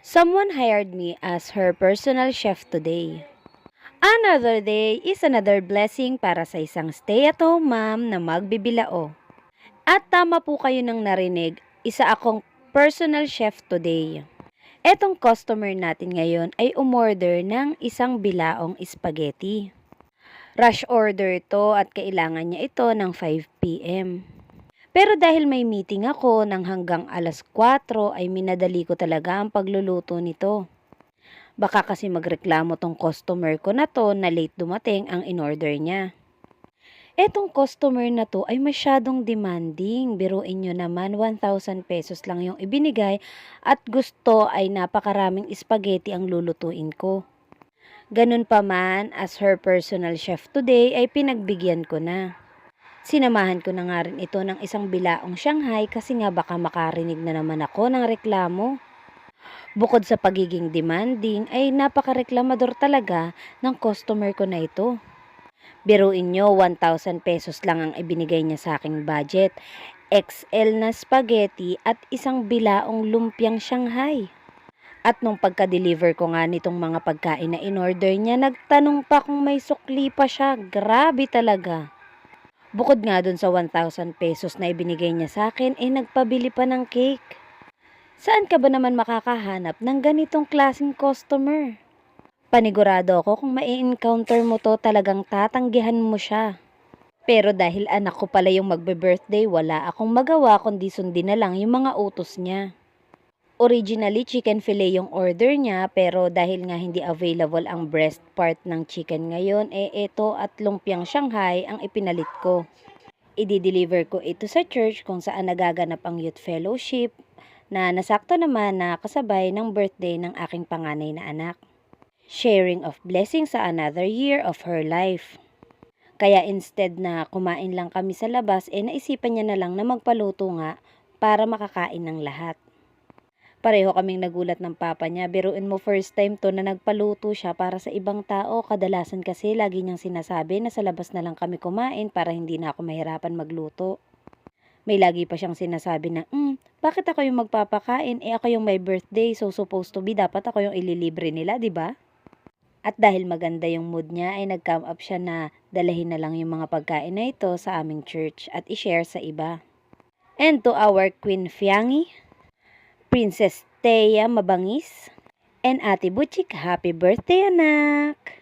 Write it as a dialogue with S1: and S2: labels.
S1: Someone hired me as her personal chef today. Another day is another blessing para sa isang stay-at-home mom na magbibilao. At tama po kayo nang narinig, isa akong personal chef today. Etong customer natin ngayon ay umorder ng isang bilaong spaghetti. Rush order ito at kailangan niya ito ng 5 p.m. Pero dahil may meeting ako ng hanggang alas 4 ay minadali ko talaga ang pagluluto nito. Baka kasi magreklamo tong customer ko na to na late dumating ang in-order niya. Etong customer na to ay masyadong demanding. Biruin nyo naman 1,000 pesos lang yung ibinigay at gusto ay napakaraming spaghetti ang lulutuin ko. Ganun pa man, as her personal chef today ay pinagbigyan ko na. Sinamahan ko na nga rin ito ng isang bilaong Shanghai kasi nga baka makarinig na naman ako ng reklamo. Bukod sa pagiging demanding ay napakareklamador talaga ng customer ko na ito. Biruin nyo, 1,000 pesos lang ang ibinigay niya sa aking budget. XL na spaghetti at isang bilaong lumpiang Shanghai. At nung pagka-deliver ko nga nitong mga pagkain na in-order niya, nagtanong pa kung may sukli pa siya. Grabe talaga. Bukod nga dun sa 1,000 pesos na ibinigay niya sa akin, nagpabili pa ng cake. Saan ka ba naman makakahanap ng ganitong klaseng customer? Panigurado ako kung mai-encounter mo to talagang tatanggihan mo siya. Pero dahil anak ko pala yung magbe-birthday, wala akong magawa kundi sundin na lang yung mga utos niya. Originally, chicken fillet yung order niya pero dahil nga hindi available ang breast part ng chicken ngayon, ito at lumpiang Shanghai ang ipinalit ko. I-deliver ko ito sa church kung saan nagaganap ang youth fellowship na nasakto naman na kasabay ng birthday ng aking panganay na anak. Sharing of blessings sa another year of her life. Kaya instead na kumain lang kami sa labas, naisipan niya na lang na magpaluto nga para makakain ng lahat. Pareho kaming nagulat ng papa niya. Biruin mo, first time to na nagpaluto siya para sa ibang tao. Kadalasan kasi lagi niyang sinasabi na sa labas na lang kami kumain para hindi na ako mahirapan magluto. May lagi pa siyang sinasabi na, bakit ako yung magpapakain? Ako yung may birthday, so supposed to be dapat ako yung ililibre nila, di ba? At dahil maganda yung mood niya ay nag-come up siya na dalahin na lang yung mga pagkain na ito sa aming church at i-share sa iba. And to our Queen Fiangi, Princess Thea Mabangis, and Ate Butchik, happy birthday anak!